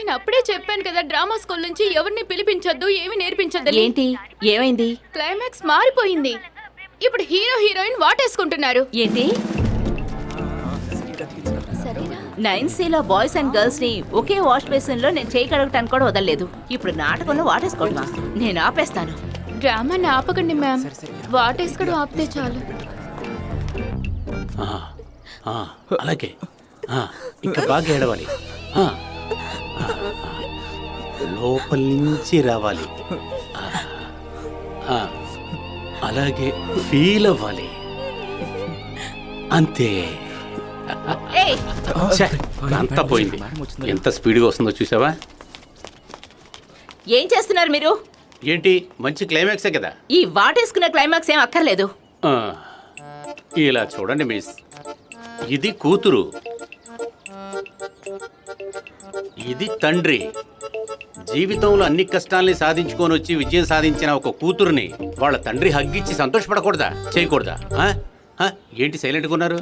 నేను అప్పుడే చెప్పాను కదా, డ్రామా స్కూల్ నుంచి ఎవరిని పిలిపించొద్దు, ఏమి నేర్పించొద్దు. ఏంటి ఏమైంది? క్లైమాక్స్ మారిపోయింది. ఇప్పుడు హీరో హీరోయిన్ వాటేసుకుంటున్నారు. ఏంటి? 9Cలో బాయ్స్ అండ్ గర్ల్స్ ని ఒకే వాష్ బేసిన్ లో నేను చేయి కడగటానికి కూడా వదలలేదు. ఇప్పుడు నాటకంలో వాటేసుకోవడమా? నేను ఆపేస్తాను. డ్రామాని ఆపకండి మ్యామ్, వాటేసుకోవడం ఆపితే చాలు. అలాగే ఇంకా బాగా ఏడవాలి. లోపల నుంచి రావాలి. అలాగే ఫీల్ అవ్వాలి. అంతే. అంతా పోయింది. ఎంత స్పీడ్గా వస్తుందో చూసావా? ఏం చేస్తున్నారు మీరు? ఏంటి, మంచి క్లైమాక్సే కదా. ఈ వాటేసుకునే క్లైమాక్స్ ఏం అక్కర్లేదు. ఇలా చూడండి మిస్, ఇది కూతురు, ఇది తండ్రి. జీవితంలో అన్ని కష్టాల్ని సాధించుకొని వచ్చి విజయం సాధించిన ఒక కూతురుని వాళ్ళ తండ్రి హగ్గిచ్చి సంతోషపడకూడదా? చేయకూడదా? ఏంటి సైలెంట్గా ఉన్నారు?